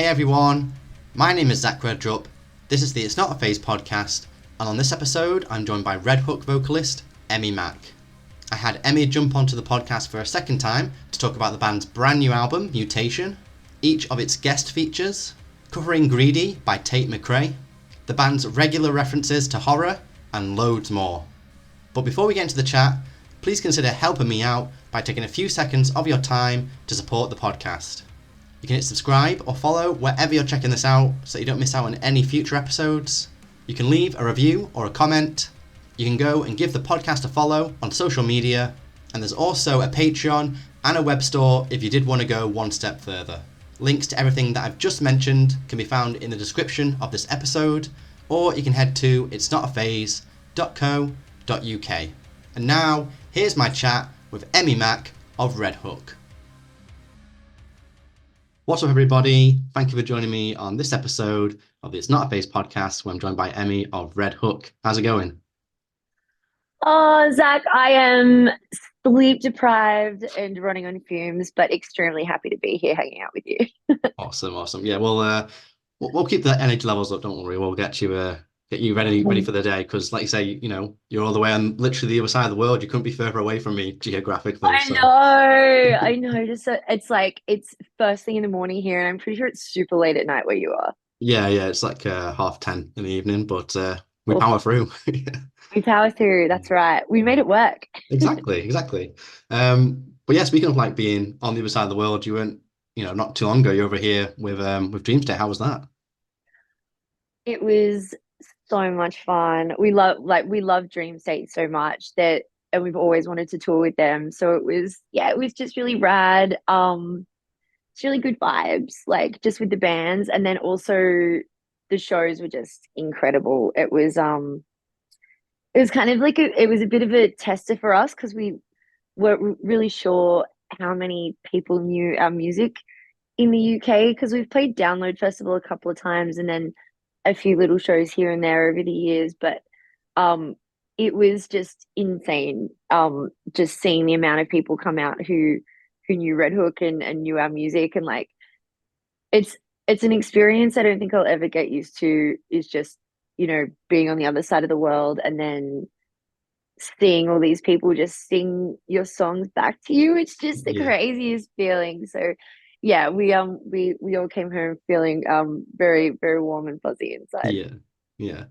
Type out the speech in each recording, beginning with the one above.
everyone, my name is REDRUP. This is the It's Not a Phase podcast, and on this episode I'm joined by RedHook vocalist Emmy Mack. I had Emmy jump onto the podcast for a second time to talk about the band's brand new album, Mutation, each of its guest features, covering Greedy by Tate McRae, the band's regular references to horror, and loads more. But before we get into the chat, please consider helping me out by taking a few seconds of your time to support the podcast. You can hit subscribe or follow wherever you're checking this out so you don't miss out on any future episodes. You can leave a review or a comment. You can go and give the podcast a follow on social media. And there's also a Patreon and a web store if you did want to go one step further. Links to everything that I've just mentioned can be found in the description of this episode, or you can head to itsnotaphase.co.uk. And now, here's my chat with Emmy Mack of RedHook. What's up, everybody? Thank you for joining me on this episode of the It's Not a Phase podcast, where I'm joined by Emmy of RedHook. How's it going? Oh, Zach, I am sleep deprived and running on fumes, but extremely happy to be here hanging out with you. Awesome. Yeah, we'll keep the energy levels up. Don't worry. We'll get you ready for the day, because, like you say, you know, you're all the way on literally the other side of the world. You couldn't be further away from me geographically. I know. It's like it's first thing in the morning here, and I'm pretty sure it's super late at night where you are. Yeah. It's like 10:30 in the evening, but we power through. We power through. That's right. We made it work. Exactly. But yeah, speaking of like being on the other side of the world, you weren't, not too long ago, you're over here with Dream State. How was that? It was so much fun. We love Dream State so much and we've always wanted to tour with them. So it was just really rad. It's really good vibes, like just with the bands, and then also the shows were just incredible. It was kind of like it was a bit of a tester for us, because we weren't really sure how many people knew our music in the UK, because we've played Download Festival a couple of times and then a few little shows here and there over the years. But it was just insane, just seeing the amount of people come out who knew RedHook and knew our music, and like it's an experience I don't think I'll ever get used to, is just being on the other side of the world and then seeing all these people just sing your songs back to you. It's just the craziest feeling. So yeah, we all came home feeling very, very warm and fuzzy inside. Yeah.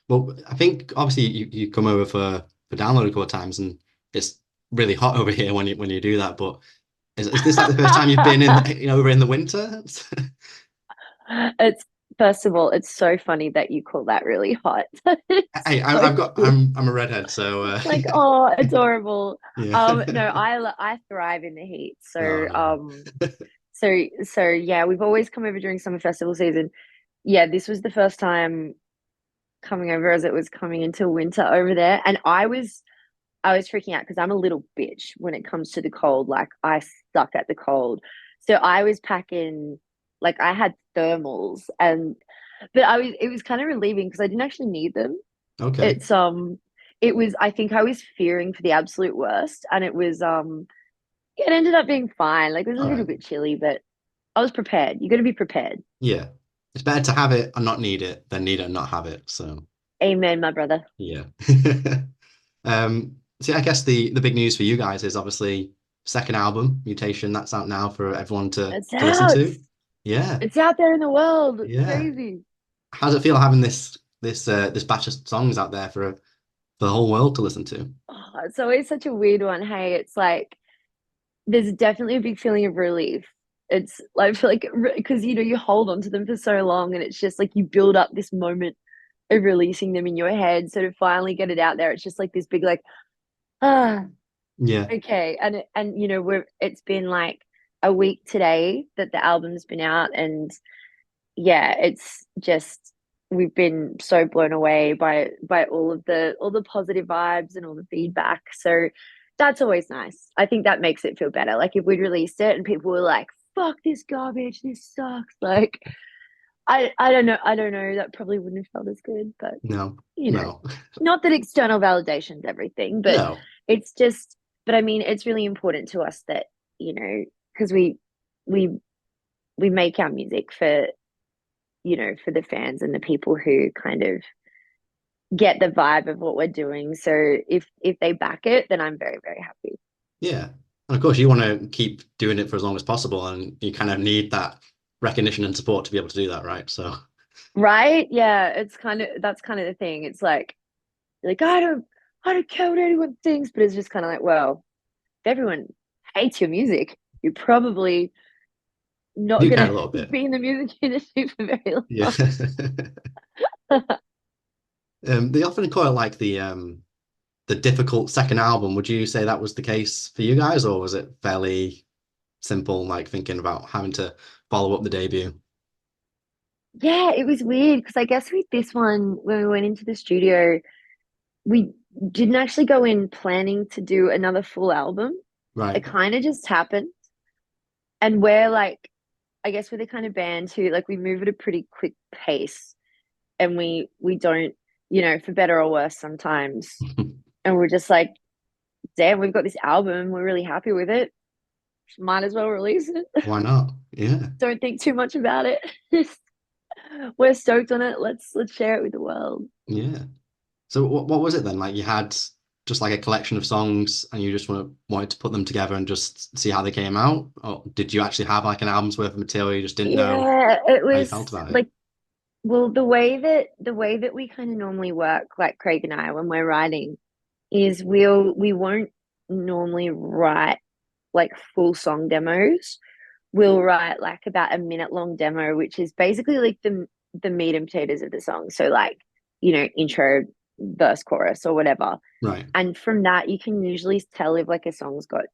Well, I think obviously you come over for Download a couple of times, and it's really hot over here when you do that. But is this like the first time you've been in over in the winter? It's First of all, it's so funny that you call that really hot. Hey, I'm a redhead, so like, oh, adorable. Yeah. No, I thrive in the heat. So yeah, we've always come over during summer festival season. Yeah, this was the first time coming over as it was coming into winter over there, and I was freaking out because I'm a little bitch when it comes to the cold. Like, I suck at the cold, so I was packing. Like, I had thermals, but it was kind of relieving because I didn't actually need them. Okay. I think I was fearing for the absolute worst, and it ended up being fine. Like, it was a little bit chilly, but I was prepared. You got to be prepared. Yeah. It's better to have it and not need it than need it and not have it. So amen, my brother. Yeah. So I guess the big news for you guys is obviously second album, Mutation. That's out now for everyone to listen to. Yeah, it's out there in the world. It's crazy. How does it feel having this batch of songs out there for the whole world to listen to? Oh, it's always such a weird one. Hey, it's like there's definitely a big feeling of relief. It's like, I feel like, because you hold on to them for so long, and it's just like you build up this moment of releasing them in your head. So to finally get it out there, it's just like this big okay. And it's been like a week today that the album's been out, and yeah, it's just, we've been so blown away by all the positive vibes and all the feedback. So that's always nice. I think that makes it feel better. Like, if we'd released it and people were like, fuck this garbage, this sucks, like, I don't know, that probably wouldn't have felt as good. But no. Not that external validation's everything, but it's just, but I mean, it's really important to us that, because we make our music for for the fans and the people who kind of get the vibe of what we're doing. So if they back it, then I'm very, very happy. Yeah. And of course, you want to keep doing it for as long as possible, and you kind of need that recognition and support to be able to do that, right? So, Right? Yeah, that's kind of the thing. It's like I don't care what anyone thinks, but it's just kind of like, well, if everyone hates your music, you're probably not you care a gonna little bit. be in the music industry for very Yeah. long. They often call it like the difficult second album. Would you say that was the case for you guys, or was it fairly simple, like thinking about having to follow up the debut? Yeah, it was weird because I guess with this one, when we went into the studio, we didn't actually go in planning to do another full album. It Right. kind of just happened. And we're like, I guess we're the kind of band who like we move at a pretty quick pace and we don't, for better or worse sometimes. And we're just like, damn, we've got this album, we're really happy with it. Might as well release it. Why not? Yeah. Don't think too much about it. We're stoked on it. Let's share it with the world. Yeah. So what was it then? Like you had just like a collection of songs and you just wanted to put them together and just see how they came out? Or did you actually have like an album's worth of material you just didn't know Yeah, it how you felt was about it? like, well, the way that we kind of normally work, like Craig and I, when we're writing, is we won't normally write like full song demos. We'll write like about a minute long demo, which is basically like the meat and potatoes of the song. So like, intro, verse, chorus, or whatever. Right. And from that, you can usually tell if like a song's got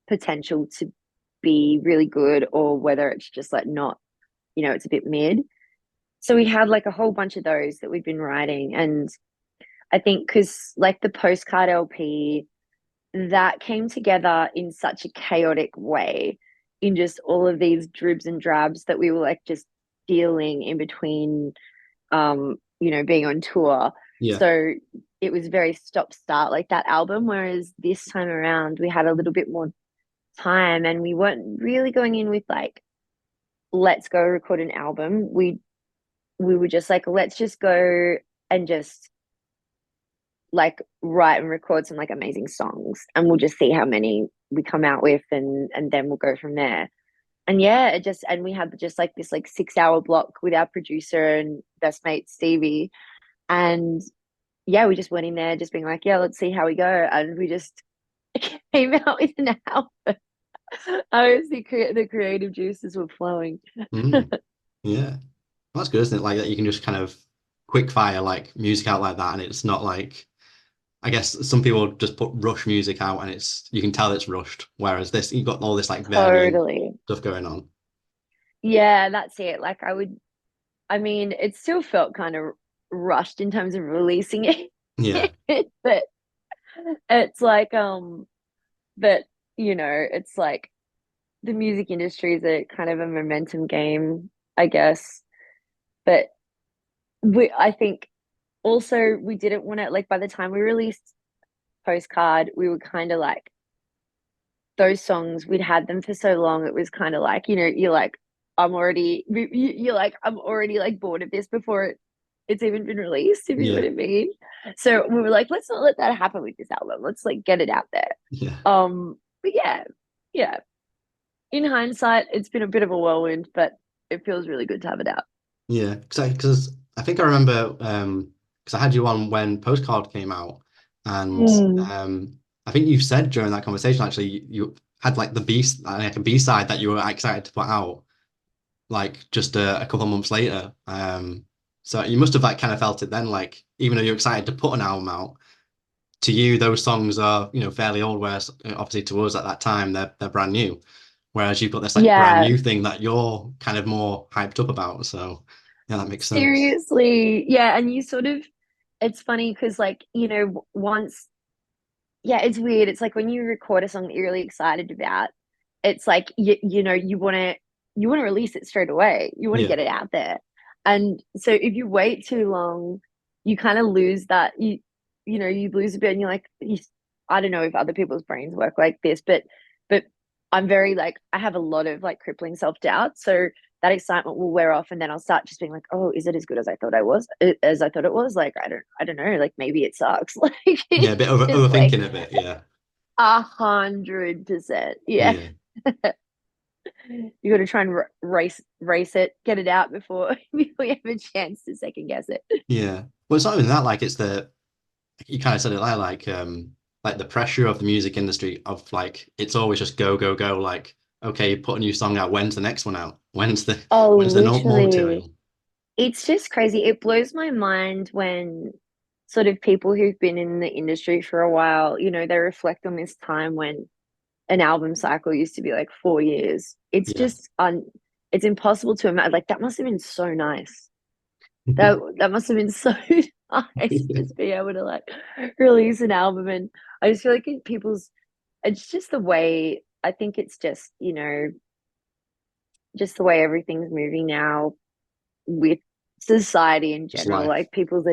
potential to be really good or whether it's just like not, it's a bit mid. So we had like a whole bunch of those that we've been writing. And I think because like the Postcard LP, that came together in such a chaotic way in just all of these dribs and drabs that we were like just dealing in between being on tour. Yeah. So it was very stop start like that album, whereas this time around we had a little bit more time and we weren't really going in with like let's go record an album. We were just like let's just go and just like write and record some like amazing songs and we'll just see how many we come out with and then we'll go from there. And yeah, and we had just like this like 6 hour block with our producer and best mate Stevie. And yeah, we just went in there just being like, yeah, let's see how we go. And we just came out with an album. I was the creative juices were flowing. Mm. Yeah. That's good, isn't it? Like that you can just kind of quick fire like music out like that and it's not like I guess some people just put rush music out and you can tell it's rushed. Whereas this you've got all this like varying Totally. stuff going on. Yeah, that's it. Like I mean, it still felt kind of rushed in terms of releasing Yeah. it, but it's like but it's like the music industry is a kind of a momentum game, I guess. But I think also we didn't want to like by the time we released Postcard, we were kind of like those songs we'd had them for so long. It was kind of like you're like you're like I'm already like bored of this before it's even been released. If you know what Yeah. I mean. So we were like, let's not let that happen with this album. Let's like get it out there. Yeah. But yeah. In hindsight, it's been a bit of a whirlwind, but it feels really good to have it out. Yeah. Because I think I remember because I had you on when Postcard came out and Mm. I think you said during that conversation actually you had like like a B side that you were excited to put out like just a couple of months later. So you must have like kind of felt it then, like even though you're excited to put an album out, to you those songs are fairly old, whereas obviously to us at that time they're brand new. Whereas you've got this like brand Yeah, new thing that you're kind of more hyped up about. So yeah, that makes sense. seriously. Yeah, and it's funny because like, once yeah, it's weird. It's like when you record a song that you're really excited about, it's like you want to release it straight away. You want to Yeah, get it out there. And so if you wait too long, you kind of lose that you lose a bit and you're like I don't know if other people's brains work like this, but I'm very like I have a lot of like crippling self-doubt. So that excitement will wear off, and then I'll start just being like, oh, is it as good as I thought it was? Like, I don't know, like maybe it sucks. Like Yeah, a it's bit just like overthinking a bit. Yeah. 100%. Yeah. Yeah. You got to try and race it, get it out before before you have a chance to second guess it. Yeah. Well, it's not even that, like it's you kind of said it there, like the pressure of the music industry of like it's always just go, go, go. Like, okay, you put a new song out, when's the next one out? Oh, When's the no more literally. material? It's just crazy. It blows my mind when sort of people who've been in the industry for a while, they reflect on this time when an album cycle used to be like 4 years. It's Yeah. just it's impossible to imagine. Like that must have been so nice. That must have been so nice, just being able to like release an album. And I just feel like it's just the way, I think it's just, just the way everything's moving now with society in It's general. life. Like people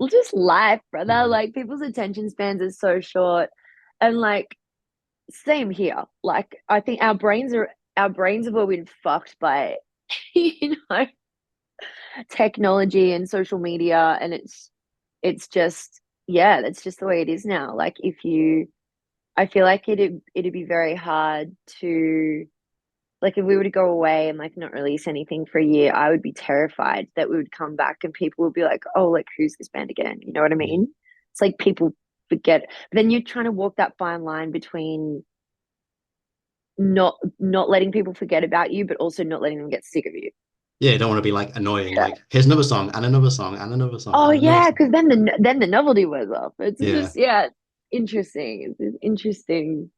just life, brother. Yeah. Like people's attention spans are so short. And like same here. Like I think our brains have all been fucked by you know technology and social media, and it's just, yeah, that's just the way it is now. Like if you I feel like it'd be very hard to, like, if we were to go away and like not release anything for a year, I would be terrified that we would come back and people would be like, oh, like who's this band again? You know what I Yeah. mean? It's like people forget. But then you're trying to walk that fine line between not letting people forget about you, but also not letting them get sick of you. Yeah, you don't want to be like annoying. Yeah. Like, here's another song and another song and another song Oh and another yeah, song. because then the novelty wears off. It's Yeah. just, yeah, interesting. It's interesting.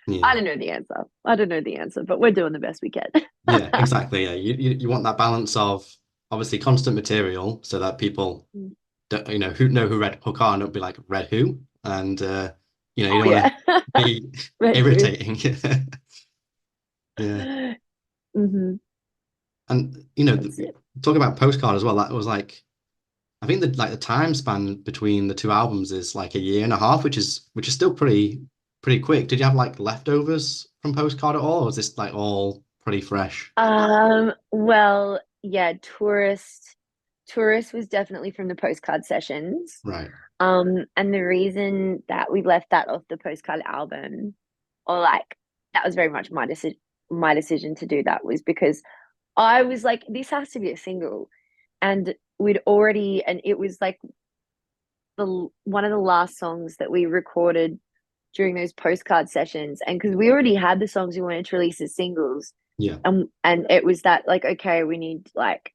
I Yeah. don't know the answer. I don't know the answer, but we're doing the best we can. Yeah, exactly. Yeah. You want that balance of obviously constant material so that people don't, who know who Red Hook are and don't be like Red Who? And you Oh don't want yeah. to be Red who? irritating. Yeah. Hmm. And That's it. talking about Postcard as well, that was like I think the time span between the two albums is like a year and a half, which is still pretty quick. Did you have like leftovers from Postcard at all, or was this like all pretty fresh? Well, yeah, Tourist was definitely from the postcard sessions. Right. And the reason that we left that off the postcard album, or like that was very much my decision to do that, was because I was like, this has to be a single. And and it was like the one of the last songs that we recorded during those postcard sessions. And because we already had the songs we wanted to release as singles, Yeah. and it was that like, okay, we need like,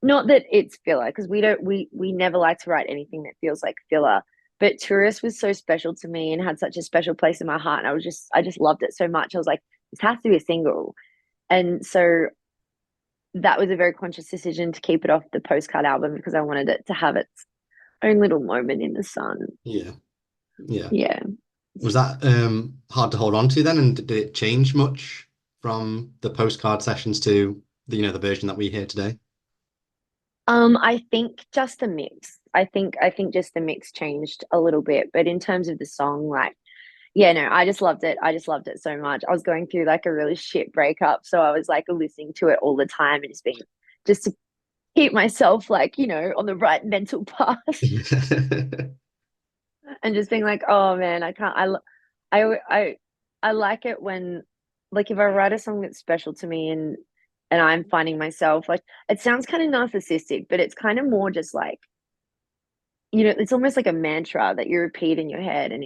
not that it's filler, because we never like to write anything that feels like filler. But Tourist was so special to me and had such a special place in my heart. And I just loved it so much. I was like, this has to be a single. And so that was a very conscious decision to keep it off the postcard album, because I wanted it to have its own little moment in the sun. Yeah. Yeah. Yeah. Was that hard to hold on to then? And did it change much from the Postcard sessions to the version that we hear today? I think just the mix. I think just the mix changed a little bit, but in terms of the song, like, yeah, no, I just loved it. I just loved it so much. I was going through like a really shit breakup, so I was like listening to it all the time and just to keep myself like, on the right mental path. And just being like, oh man, I can't. I like it when, like, if I write a song that's special to me, and I'm finding myself like, it sounds kind of narcissistic, but it's kind of more just like, it's almost like a mantra that you repeat in your head. And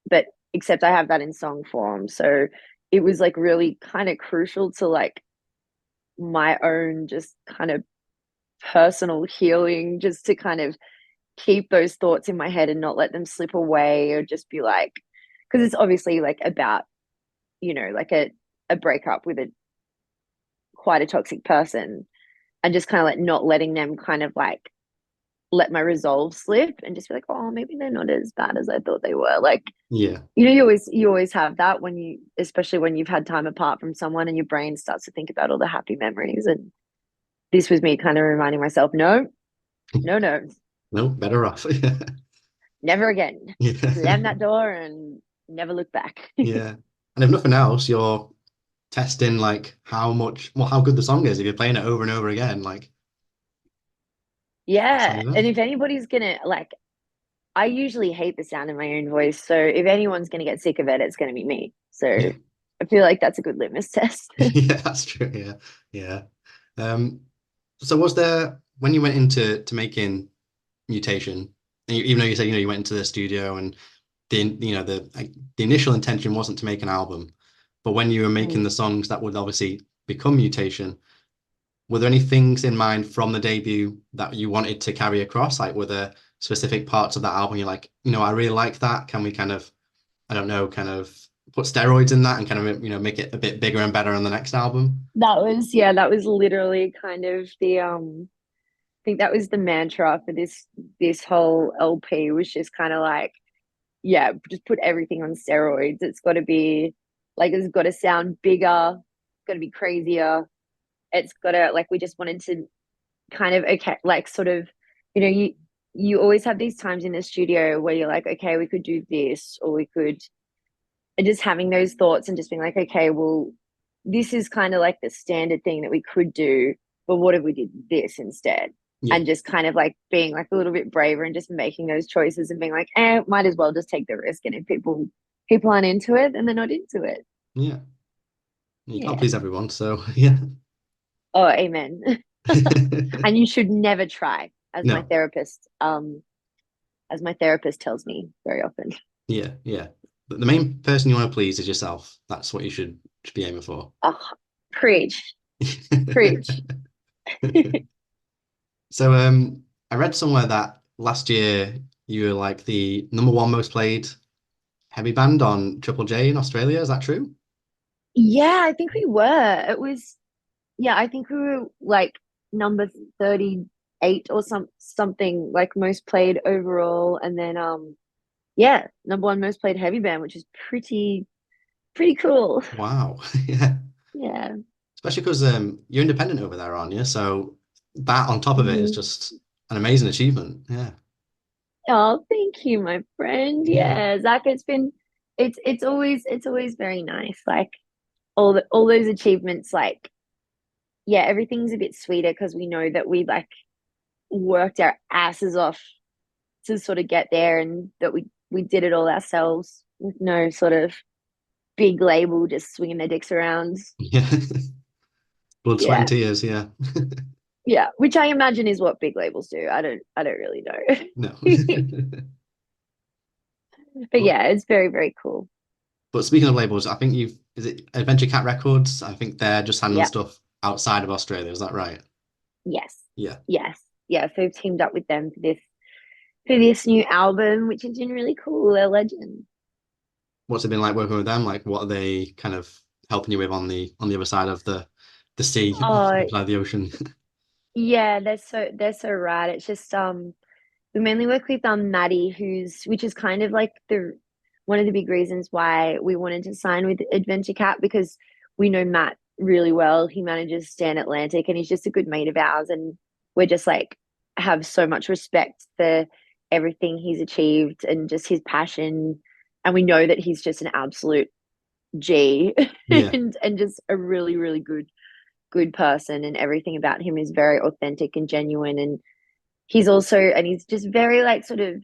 but except I have that in song form, so it was like really kind of crucial to like my own just kind of personal healing, just to kind of keep those thoughts in my head and not let them slip away, or just be like, because it's obviously like about, like a breakup with a quite a toxic person, and just kind of like not letting them kind of like let my resolve slip, and just be like, oh, maybe they're not as bad as I thought they were. Like, Yeah. you always have that when especially when you've had time apart from someone, and your brain starts to think about all the happy memories. And this was me kind of reminding myself, no, no, no, No, better off. never again. Yeah. Slam that door and never look back. Yeah. And if nothing else, testing like how good the song is if you're playing it over and over again. Like that's how Yeah. you And learn. if anybody's gonna like, I usually hate the sound of my own voice. So if anyone's gonna get sick of it, it's gonna be me. So Yeah, I feel like that's a good litmus test. yeah, that's true. Yeah, yeah. Um, so was there when you went into making Mutation, and even though you said you went into the studio and the initial intention wasn't to make an album, but when you were making Mm. the songs that would obviously become Mutation, were there any things in mind from the debut that you wanted to carry across? Like, were there specific parts of that album you're like, I really like that. Can we kind of, I don't know, kind of put steroids in that and kind of, make it a bit bigger and better on the next album? That was literally kind of the I think that was the mantra for this whole LP was just kind of like, yeah, just put everything on steroids. It's got to be like it's got to sound bigger, it's got to be crazier. It's got to like we just wanted to kind of okay, like sort of, you always have these times in the studio where you're like, okay, we could do this or we could and just having those thoughts and just being like, okay, well, this is kind of like the standard thing that we could do, but what if we did this instead? Yeah, And just kind of like being like a little bit braver and just making those choices and being like, might as well just take the risk. And if people aren't into it, then they're not into it. yeah. You can't Yeah. please everyone, so yeah. Oh, amen. And you should never try, No, as my therapist tells me very often. yeah, yeah. But the main person you want to please is yourself. That's what you should be aiming for. Oh, preach, preach. So, I read somewhere that last year you were like the number one most played heavy band on Triple J in Australia. Is that true? Yeah, I think we were. Yeah, I think we were like number 38 or something like most played overall. And then yeah, number one most played heavy band, which is pretty cool. Wow. Yeah. Yeah. Especially because you're independent over there, aren't you? So that on top of it is Mhm. just an amazing achievement. Yeah. Oh, thank you, my friend. Yeah. Yeah, Zach, it's always very nice. Like all those achievements, like yeah, everything's a bit sweeter because we know that we like worked our asses off to sort of get there and that we did it all ourselves with no sort of big label just swinging their dicks around. Yeah. Blood, sweat, and Yeah. tears. Yeah. Yeah, which I imagine is what big labels do. I don't really No. know. But But yeah, it's very, very cool. but speaking of labels, I think is it Adventure Cat Records? I think they're just handling Yeah. stuff outside of Australia. Is that right? Yes. Yeah. Yes. Yeah. So we've teamed up with them for this new album, which has been really cool. They're legends. What's it been like working with them? Like, what are they kind of helping you with on the other side of the sea, Oh, other side of the ocean? yeah, they're so rad. It's just we mainly work with Maddie, which is kind of like the one of the big reasons why we wanted to sign with Adventure Cat because we know Matt really well. He manages Stan Atlantic and he's just a good mate of ours and we're just like have so much respect for everything he's achieved and just his passion. And we know that he's just an absolute G Yeah. and just a really, really good person and everything about him is very authentic and genuine and he's just very like sort of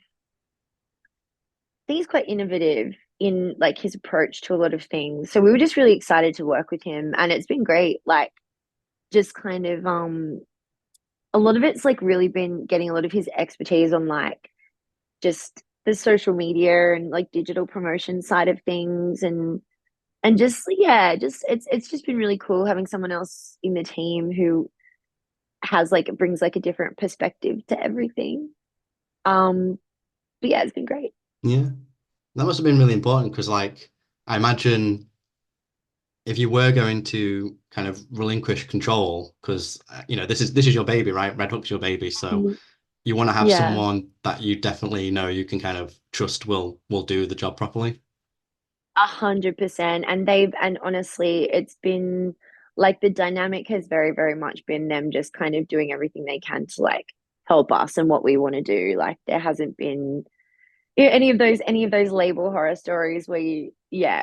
I think he's quite innovative in like his approach to a lot of things. So we were just really excited to work with him and it's been great. Like just kind of a lot of it's like really been getting a lot of his expertise on like just the social media and like digital promotion side of things and just yeah, just it's just been really cool having someone else in the team who has like brings like a different perspective to everything. Um but yeah, it's been great. Yeah. That must have been really important because, like, I imagine if you were going to kind of relinquish control, because this is your baby, right? Red Hook's your baby, so Mm. you want to have Yeah. someone that you definitely know you can kind of trust will do the job properly. 100%. And honestly, it's been like the dynamic has very, very much been them just kind of doing everything they can to like help us and what we want to do. Like there hasn't been any of those label horror stories where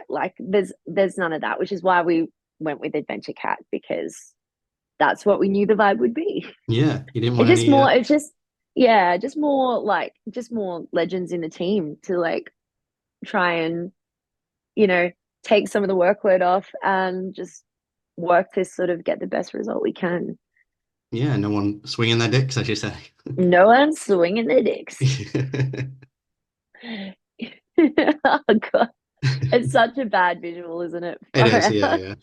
like there's none of that, which is why we went with Adventure Cat because that's what we knew the vibe would be. Yeah, you didn't It's want just any. more, it's just, yeah, just more legends in the team to like try and, you know, take some of the workload off and just work to sort of get the best result we can. Yeah, no one swinging their dicks, as you say. No one's swinging their dicks. Oh God, it's such a bad visual, isn't it? It Far is, out. yeah.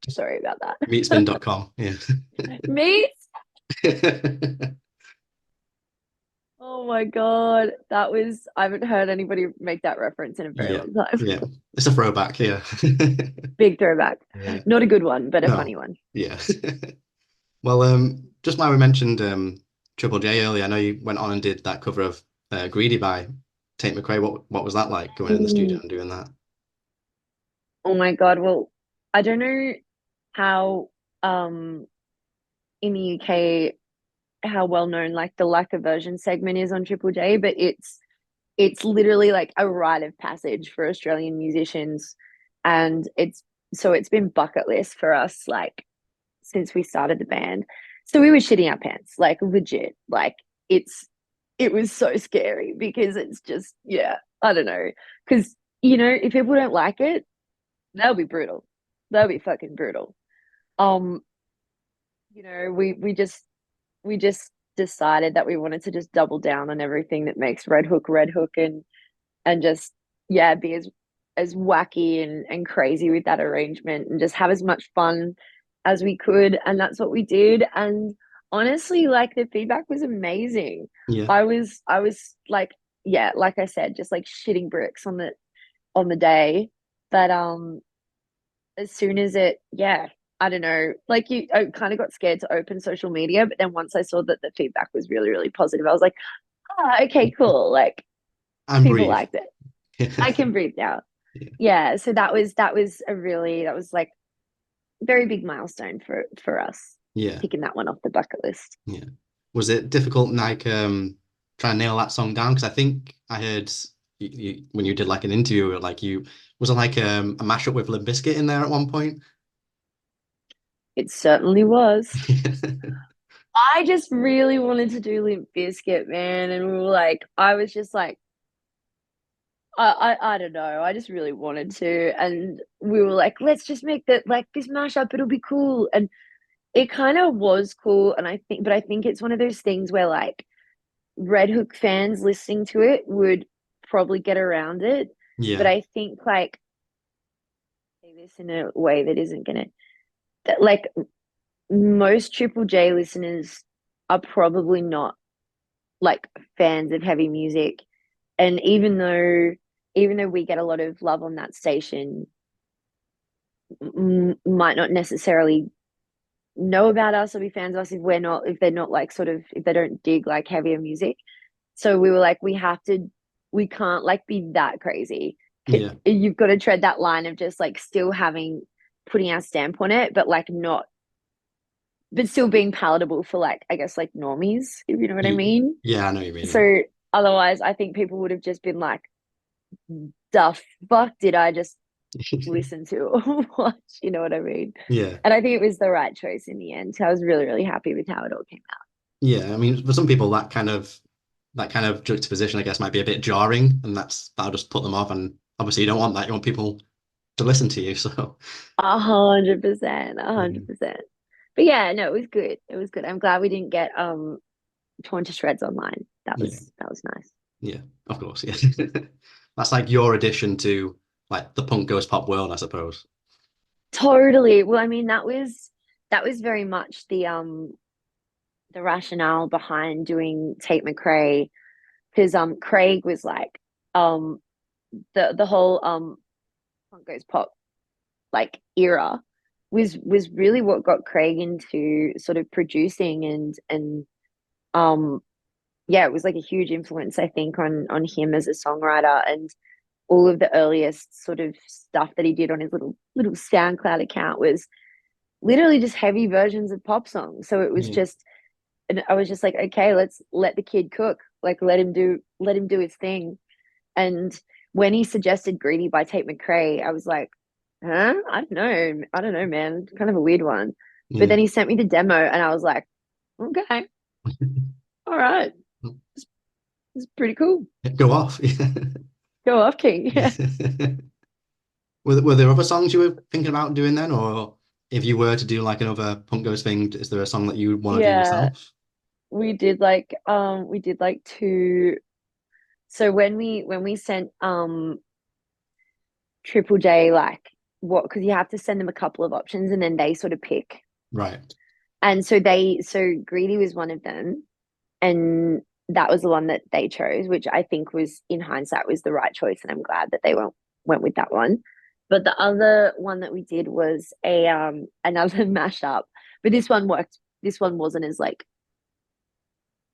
Sorry about that. Meatspin.com, yeah. Meat. Oh my God, that was, I haven't heard anybody make that reference in a very Yeah, long time. yeah. It's a throwback, yeah. Big throwback. Yeah. Not a good one, but a No, funny one. yeah. Well, just why we mentioned Triple J earlier, I know you went on and did that cover of Greedy by Tate McRae. What was that like going in the studio Mm. and doing that? Oh my God. Well, I don't know how in the UK how well known like the like a version segment is on Triple J, but it's literally like a rite of passage for Australian musicians, and it's been bucket list for us like since we started the band. So we were shitting our pants, like legit. Like it's it was so scary because it's just yeah, I don't know. Because if people don't like it, they'll be brutal. They'll be fucking brutal. Um, we just decided that we wanted to just double down on everything that makes Red Hook and just yeah, be as wacky and crazy with that arrangement and just have as much fun as we could. And that's what we did. And honestly, like the feedback was amazing. Yeah, I was like, yeah, like I said, just like shitting bricks on the day. But as soon as yeah, I don't know, like I kind of got scared to open social media, but then once I saw that the feedback was really, really positive, I was like, okay, cool. Like and people breathe. liked it. I can breathe now. Yeah, Yeah, so that was like very big milestone for us, yeah, picking that one off the bucket list. yeah. Was it difficult, like, trying to nail that song down? Because I think I heard when you did like an interview, like you was it like a mashup with Limp Bizkit in there at one point? It certainly was. I just really wanted to do Limp Bizkit, man, and we were like, I was just like, I don't know, I just really wanted to, and we were like, let's just make that like this mashup, it'll be cool, and it kind of was cool, and I think it's one of those things where like RedHook fans listening to it would probably get around it, but Yeah, I think like say this in a way that isn't gonna that like most Triple J listeners are probably not like fans of heavy music. And even though we get a lot of love on that station, might not necessarily know about us or be fans of us if they're not like sort of if they don't dig like heavier music. So we were like, we can't like be that crazy. yeah, You've got to tread that line of just like still putting our stamp on it, but like not but still being palatable for like I guess like normies, if you know what I mean. yeah. I know what you mean. Yeah, So otherwise I think people would have just been like, the fuck did I just listen to or watch? You know what I mean? yeah, And I think it was the right choice in the end. So I was really, really happy with how it all came out. yeah. I mean, for some people, that kind of juxtaposition, I guess, might be a bit jarring, and that'll just put them off. And obviously, you don't want that. You want people to listen to you. So, 100%, a hundred mm, percent. But yeah, no, it was good. It was good. I'm glad we didn't get torn to shreds online. yeah, That was nice. yeah, of course, yeah. That's like your addition to like the punk goes pop world, I suppose. Totally. Well, I mean, that was very much the rationale behind doing Tate McRae because Craig was like um the whole punk goes pop like era was really what got Craig into sort of producing and um yeah, it was like a huge influence I think on him as a songwriter and all of the earliest sort of stuff that he did on his little SoundCloud account was literally just heavy versions of pop songs. So it was Yeah, just and I was just like, okay, let's let the kid cook. Like let him do his thing. And when he suggested Greedy by Tate McRae, I was like, huh? I don't know, man. Kind of a weird one. But Yeah. then he sent me the demo and I was like, okay, all right. It's pretty cool. Go off. Go off, King. Yeah. Were there other songs you were thinking about doing then, or if you were to do like another Punk Goes thing, is there a song that you would want to do Yeah. yourself? We did like two. So when we sent Triple J like what, because you have to send them a couple of options and then they sort of pick. Right. And so Greedy was one of them, and that was the one that they chose, which I think was in hindsight was the right choice, and I'm glad that they went with that one. But the other one that we did was a another mashup, but this one worked. This one wasn't as like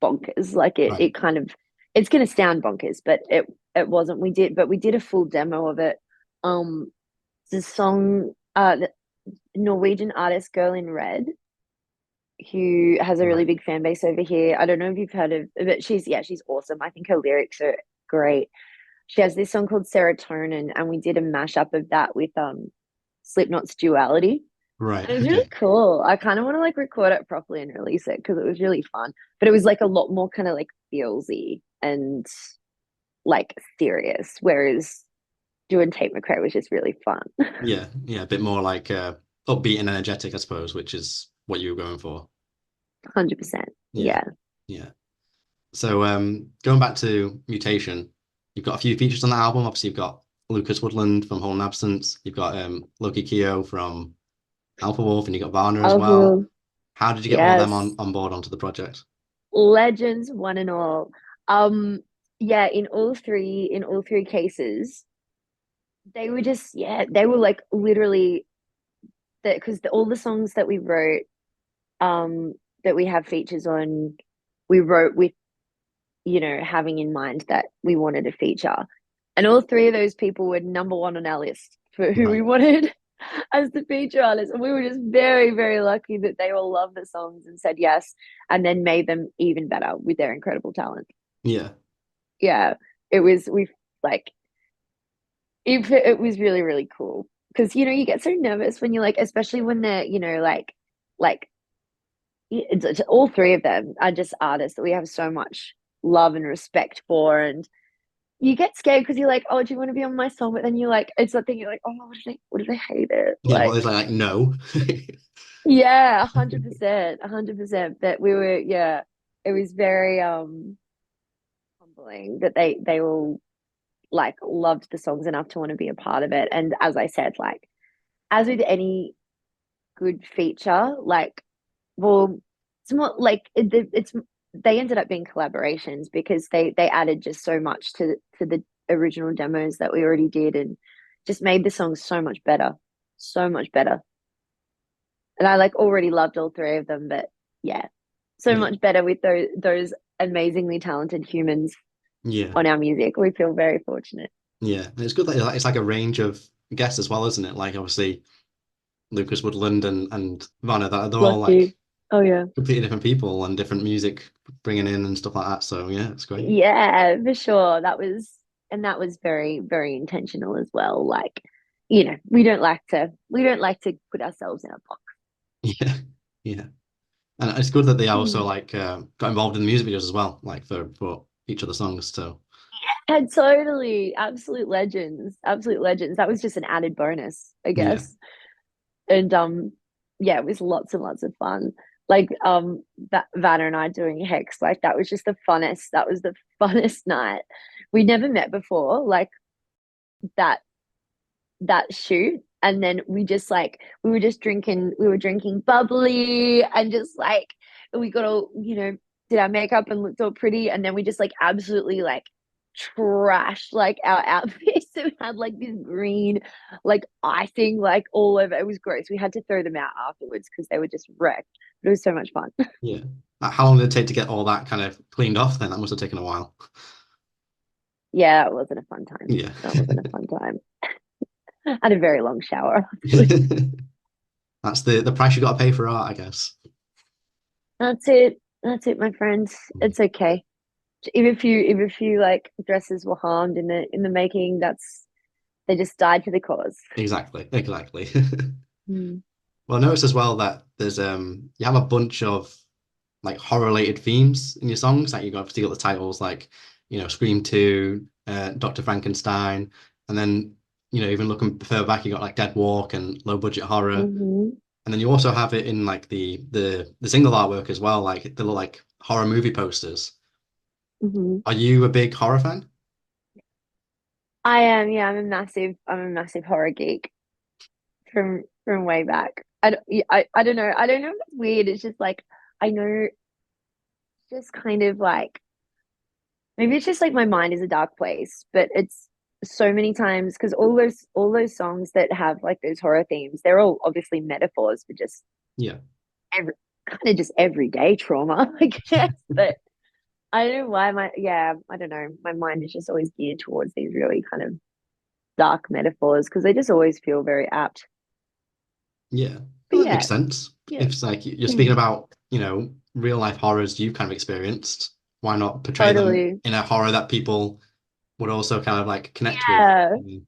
bonkers. Like Right. it kind of it's gonna sound bonkers, but it wasn't. We did a full demo of it. Um, the song, the Norwegian artist Girl in Red, who has a really Right. big fan base over here. I don't know if you've heard of, but she's awesome. I think her lyrics are great. She has this song called Serotonin, and we did a mashup of that with Slipknot's Duality. Right. And it was really Okay. cool. I kind of want to like record it properly and release it because it was really fun. But it was like a lot more kind of like feelsy and like serious, whereas doing Tate McRae was just really fun. Yeah. Yeah. A bit more like upbeat and energetic, I suppose, which is what you were going for. 100%. Yeah. Yeah. Yeah. So going back to Mutation, you've got a few features on the album. Obviously, you've got Lucas Woodland from Whole and Absence. You've got Loki Keo from Alpha Wolf, and you've got Vana as well. Oh, How did you get all of them yes. on board onto the project? Legends, one and all. Um, yeah, in all three cases, they were just, yeah, they were like literally that because all the songs that we wrote, um, that we have features on, we wrote with, having in mind that we wanted a feature. And all three of those people were number one on our list for who we Right. wanted as the feature artist. And we were just very, very lucky that they all loved the songs and said yes, and then made them even better with their incredible talent. Yeah. Yeah, it was, we like, it was really, really cool. Because, you get so nervous when you're like, especially when they're, like all three of them are just artists that we have so much love and respect for. And you get scared because you're like, oh, do you want to be on my song? But then you're like, it's that thing, you're like, oh, what if they hate it? Yeah. What Like, is like no? yeah, 100%, 100%. But we were, yeah, it was very humbling that they all like loved the songs enough to want to be a part of it. And as I said, like as with any good feature, like, well, it's more like it's they ended up being collaborations because they added just so much to the original demos that we already did and just made the songs so much better. And I like already loved all three of them, but yeah, so Yeah. much better with those amazingly talented humans Yeah. on our music. We feel very fortunate. Yeah. And it's good that it's like a range of guests as well, isn't it? Like obviously Lucas Woodland and Vanna, that they're all like Lucky. Oh yeah. completely different people and different music bringing in and stuff like that. So yeah, it's great. Yeah, for sure. That was very, very intentional as well. Like, we don't like to put ourselves in a box. Yeah. Yeah. And it's good that they also Mm. like got involved in the music videos as well, like for each of the songs. So And totally, absolute legends, absolute legends. That was just an added bonus, I yeah. guess. And yeah, it was lots and lots of fun. Like that Vanna and I doing Hex, like that was just the funnest. That was the funnest night. We never met before, like that that shoot. And then we were drinking bubbly and just like we got all, did our makeup and looked all pretty. And then we just like absolutely like trashed like our outfits. So we had like this green like icing like all over. It was gross. We had to throw them out afterwards because they were just wrecked. But it was so much fun. Yeah. How long did it take to get all that kind of cleaned off then? That must have taken a while. Yeah, that wasn't a fun time. Yeah. That wasn't a fun time. I had a very long shower. That's the price you got to pay for art, I guess. That's it. That's it, my friends. It's okay. If a few like dresses were harmed in the making, They just died for the cause. Exactly. Mm. Well, I noticed as well that there's you have a bunch of like horror related themes in your songs. Like you got obviously got the titles like, Scream 2, Dr. Frankenstein, and then, even looking further back, you got like Dead Walk and low budget horror. Hmm. And then you also have it in like the single artwork as well, like the little like horror movie posters. Hmm. Are you a big horror fan? I am, yeah, I'm a massive horror geek from way back. I don't know. I don't know if it's weird. It's just like I know just kind of like maybe it's just like my mind is a dark place, but it's so many times because all those songs that have like those horror themes, they're all obviously metaphors for just Yeah. every kind of just everyday trauma, I guess. But I don't know why I don't know. My mind is just always geared towards these really kind of dark metaphors because they just always feel very apt. Yeah. But Well, that yeah, makes sense. yeah, If it's like you're speaking mm, about, real life horrors you've kind of experienced, why not portray them totally. in a horror that people would also kind of like connect with? Yeah. And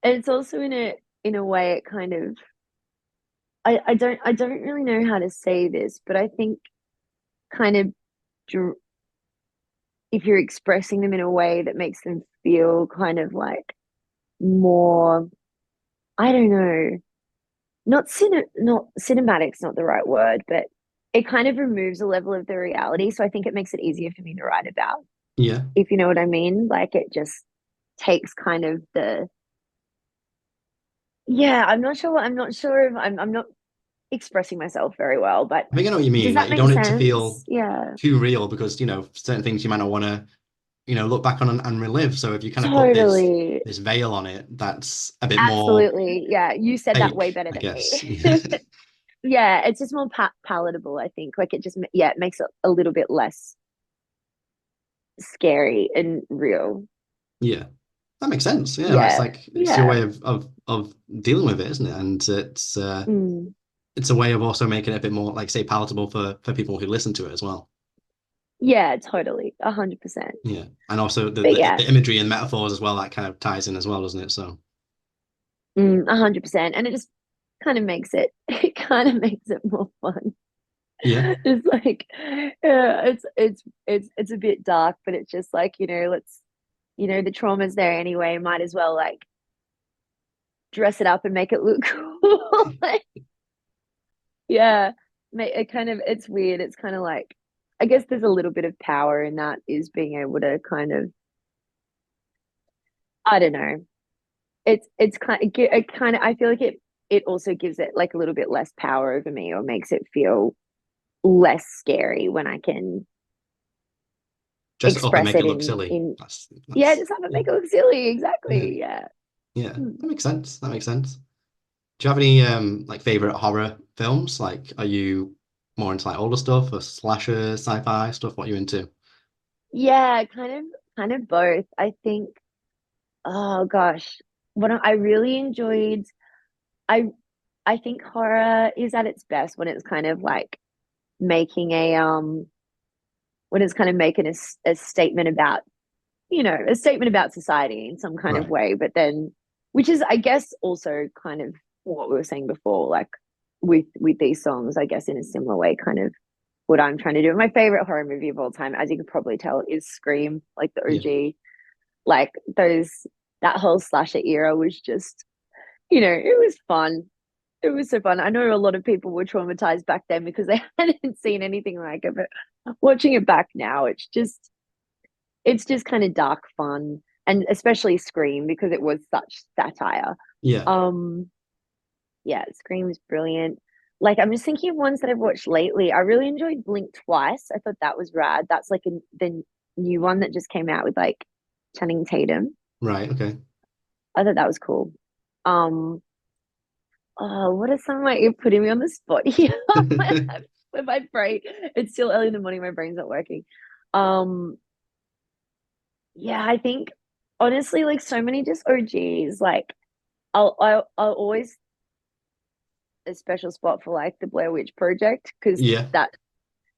it's also in a way it kind of I don't really know how to say this, but I think kind of dr- if you're expressing them in a way that makes them feel kind of like more, I don't know, not cinematic's not the right word, but it kind of removes a level of the reality. So I think it makes it easier for me to write about, Yeah. if you know what I mean. Like it just takes kind of the yeah, I'm not sure if I'm not expressing myself very well, but I think I know what you does mean. Like that you don't make want it to feel sense? Yeah, too real because, certain things you might not want to, look back on and relive. So if you kind of put this totally. this veil on it, that's a bit more Absolutely. Yeah, you said that way fake, better I than me. guess. Yeah. Yeah, it's just more palatable, I think. Like it just yeah, it makes it a little bit less scary and real. Yeah. That makes sense. Yeah, it's Yeah. like it's your Yeah. way of dealing with it, isn't it? And Mm. it's a way of also making it a bit more, like say, palatable for people who listen to it as well. Yeah, totally. 100%. Yeah, and also the, But the yeah, the imagery and metaphors as well that kind of ties in as well, doesn't it? So 100%. And it just kind of makes it it kind of makes it more fun. yeah, It's like yeah, it's a bit dark, but it's just like, let's the trauma's there anyway, might as well like dress it up and make it look cool. Like, yeah, it kind of it's weird. It's kind of like I guess there's a little bit of power in that is being able to kind of I don't know. It's kind of I feel like it also gives it like a little bit less power over me or makes it feel less scary when I can dress it up and express make it it look in silly. in yeah, That's just have it yeah, make it look silly. yeah, Exactly. Yeah. yeah. Hmm. That makes sense. That makes sense. Do you have any like favorite horror films? Like, are you more into like older stuff or slasher, sci-fi stuff? What are you into? Yeah, kind of both. I think oh gosh, I really enjoyed I I think horror is at its best when it's kind of like making when it's kind of making a statement about, a statement about society in some kind of Right. way, but then which is I guess also kind of what we were saying before, like with these songs, I guess in a similar way, kind of what I'm trying to do. My favorite horror movie of all time, as you could probably tell, is Scream, like the Yeah. OG. Like that whole slasher era was just, it was fun. It was so fun. I know a lot of people were traumatized back then because they hadn't seen anything like it, but watching it back now, it's just kind of dark fun. And especially Scream because it was such satire. Yeah. Um, yeah, Scream is brilliant. Like I'm just thinking of ones that I've watched lately. I really enjoyed Blink Twice. I thought that was rad. That's like the new one that just came out with like Channing Tatum. Right. Okay. I thought that was cool. Um, oh, what are some of my you're putting me on the spot here when my brain it's still early in the morning, my brain's not working. Um, yeah, I think honestly, like so many just OGs, like I'll always a special spot for like the Blair Witch Project because Yeah.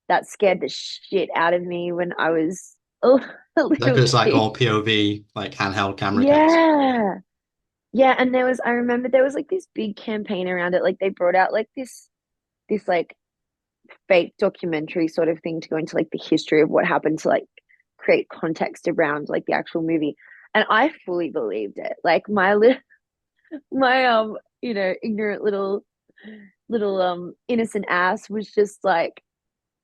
that scared the shit out of me when I was a That little goes like kid. all POV, like handheld camera cast. Yeah. Yeah, and I remember there was like this big campaign around it. Like they brought out like this like fake documentary sort of thing to go into like the history of what happened to like create context around like the actual movie. And I fully believed it. Like my ignorant little innocent ass was just like,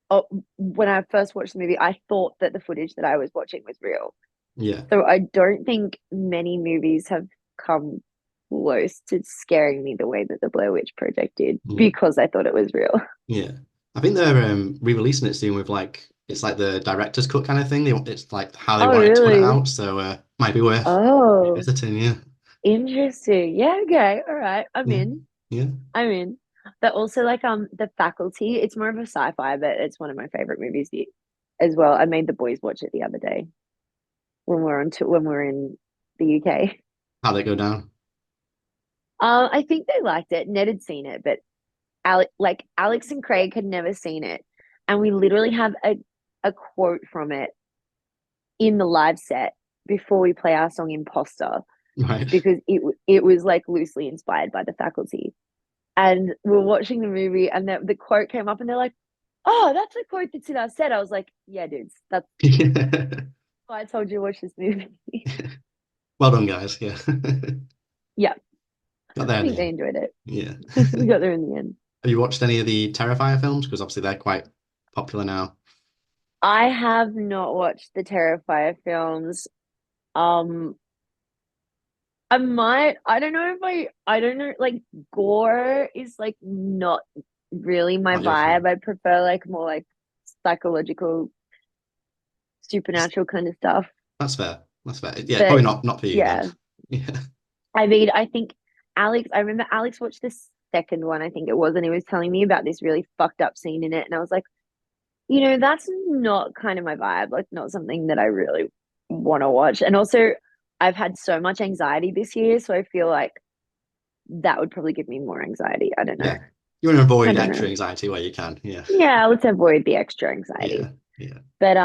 oh, when I first watched the movie, I thought that the footage that I was watching was real. Yeah. So I don't think many movies have come close to scaring me the way that the Blair Witch Project did Yeah. because I thought it was real. Yeah. I think they're re-releasing it soon with like it's like the director's cut kind of thing. It's like how they Oh, wanted to put it really? out, so might be worth Oh, visiting. Yeah. interesting. Yeah, okay. All right. I'm Yeah. in. Yeah. I'm in. But also like The Faculty, it's more of a sci-fi, but it's one of my favorite movies as well. I made the boys watch it the other day when we were in the UK. How they go down. I think they liked it. Ned had seen it, but Alex and Craig had never seen it. And we literally have a quote from it in the live set before we play our song Imposter, Right. because it was like loosely inspired by The Faculty. And we're watching the movie and the quote came up and they're like, oh, that's a quote that's in our set. I was like, yeah, dudes, that's why I told you to watch this movie. Well done, guys. Yeah. Yeah, Got there I in think the they end. enjoyed it. Yeah. We got there in the end. Have you watched any of the Terrifier films? Because obviously they're quite popular now. I have not watched the Terrifier films. Um, I don't know I don't know, like gore is like not really my Not your thing. vibe. I prefer like more like psychological, supernatural kind of stuff. That's fair. That's fair. Yeah, But probably not for you then. yeah, Yeah. I mean, I think I remember Alex watched the second one, I think it was, and he was telling me about this really fucked up scene in it. And I was like, that's not kind of my vibe, like not something that I really want to watch. And also, I've had so much anxiety this year, so I feel like that would probably give me more anxiety. I don't know. Yeah. You want to I avoid don't extra know. anxiety where you can. Yeah. Yeah, let's avoid the extra anxiety. Yeah. Yeah. But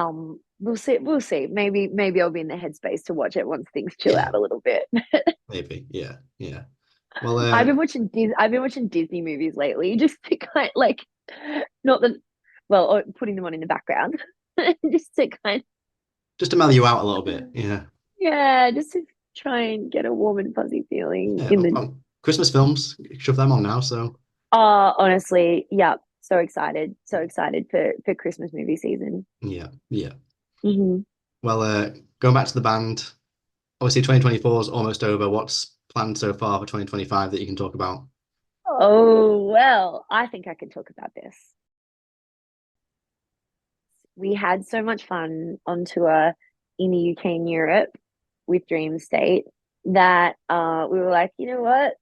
we'll see. We'll see. Maybe I'll be in the headspace to watch it once things chill Yeah. out a little bit. Maybe. Yeah. Yeah. Well, I've been watching Disney movies lately, just to kind like, not that, well, or putting them on in the background, just to kind just to mellow you out a little bit. Yeah. yeah, just to try and get a warm and fuzzy feeling Yeah. in the. Christmas films, shove them on now. So Honestly, yeah, so excited for Christmas movie season. yeah. Yeah. Hmm. Well, going back to the band, obviously 2024 is almost over. What's planned so far for 2025 that you can talk about? Oh, well, I think I can talk about this. We had so much fun on tour in the UK and Europe with Dream State that we were like, you know what?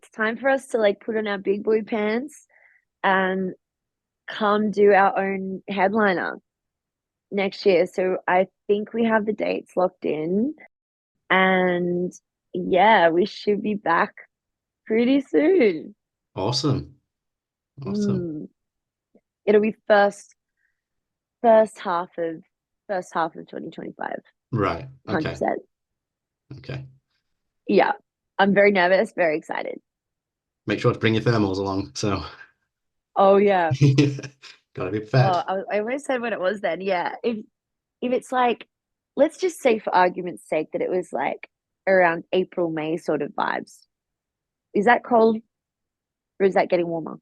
It's time for us to like put on our big boy pants and come do our own headliner next year. So I think we have the dates locked in, and yeah, we should be back pretty soon. Awesome. Awesome. Mm. It'll be first half of 2025. Right. Okay. 100%. Okay. Yeah. I'm very nervous, very excited. Make sure to bring your thermals along. So Oh yeah. gotta be prepared. I always said what it was then. Yeah. If it's like, let's just say for argument's sake that it was like around April, May sort of vibes. Is that cold or is that getting warmer?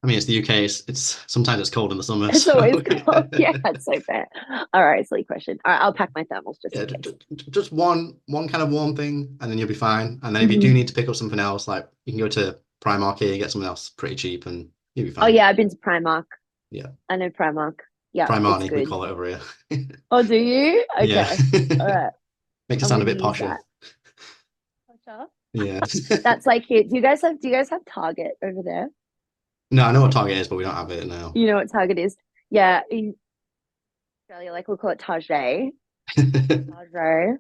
I mean, it's the UK. It's sometimes it's cold in the summer. It's So always cold. Yeah, that's so fair. All right, silly question. All right, I'll pack my thermals just yeah, in case. just one kind of warm thing, and then you'll be fine. And then if you do Mhm. need to pick up something else, like you can go to Primark here, get something else pretty cheap, and you'll be Oh fine. yeah, I've been to Primark. Yeah, I know Primark. Yeah, it's Primarni we good. call it over here. Oh, do you? Yeah, Okay. All right. makes it I'm sound a gonna bit use posher. that. Gotcha. Yeah. That's like here. Do you guys have Target over there? No, I know what Target is, but we don't have it now. You know what Target is? Yeah, in Australia, like we'll call it Target. Target.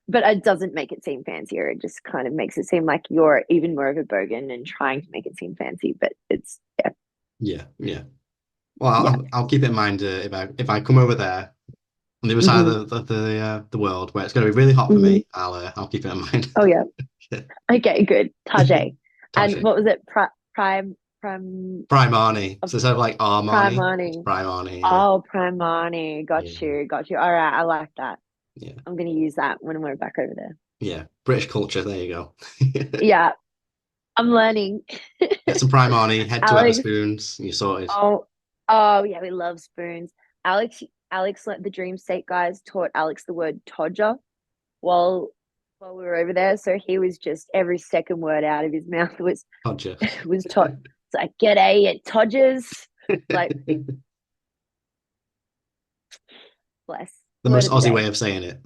But it doesn't make it seem fancier. It just kind of makes it seem like you're even more of a bogan and trying to make it seem fancy. But it's yeah, Yeah, yeah. Well, yeah. I'll keep it in mind if I come over there. on the other side of the world, where it's going to be really hot for me. I'll keep it in mind. Oh yeah. Okay, good. Tajay. And Tajay. what was it? Primani. So instead of like Armani, it's Primani. Primani. Yeah. Oh, Primani. Got Yeah. you. Got you. All right. I like that. Yeah. I'm going to use that when we're back over there. Yeah. British culture. There you go. Yeah. I'm learning. Get some Primani. Head to Alex. Wetherspoons. You're sorted. Oh yeah, we love spoons. Alex, the Dream State guys taught Alex the word todger while we were over there. So he was just every second word out of his mouth was Todger. was tod. It's like g'day, it todgers. Like bless. The most Aussie way of saying it.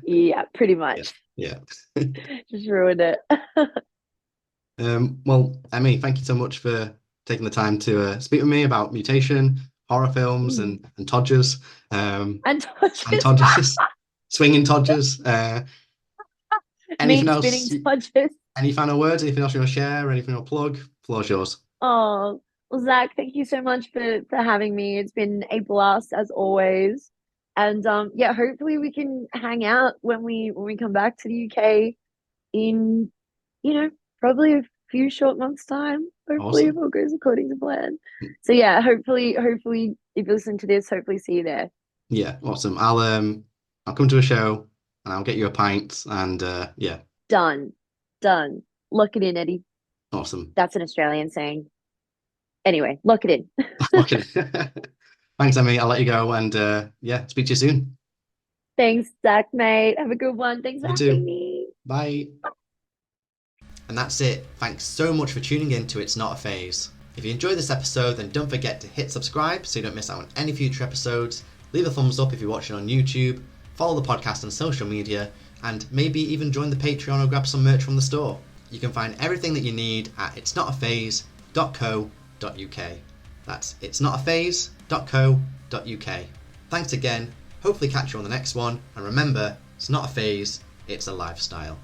Yeah, pretty much. Yeah. Just ruined it. Well, Emmy, thank you so much for taking the time to speak with me about Mutation, horror films, and Todgers. And Todgers. Swinging Todgers. Anything else? Todgers. Any final words? Anything else you want to share? Anything you want to plug? Floor's yours. Oh, well, Zach, thank you so much for having me. It's been a blast as always. And yeah, hopefully we can hang out when we come back to the UK in, probably a few short months' time. Hopefully, if all goes according to plan. So yeah, hopefully, if you listen to this, hopefully see you there. Yeah, awesome. I'll come to a show and I'll get you a pint and yeah. Done. Lock it in, Eddie. Awesome. That's an Australian saying. Anyway, lock it in. Lock it in. Thanks, Emmy. I'll let you go and yeah, speak to you soon. Thanks, Zach, mate. Have a good one. Thanks for having me. Bye. And that's it. Thanks so much for tuning in to It's Not a Phase. If you enjoyed this episode, then don't forget to hit subscribe so you don't miss out on any future episodes. Leave a thumbs up if you're watching on YouTube. Follow the podcast on social media. And maybe even join the Patreon or grab some merch from the store. You can find everything that you need at itsnotaphase.co.uk. That's itsnotaphase.co.uk. Thanks again. Hopefully catch you on the next one. And remember, it's not a phase, it's a lifestyle.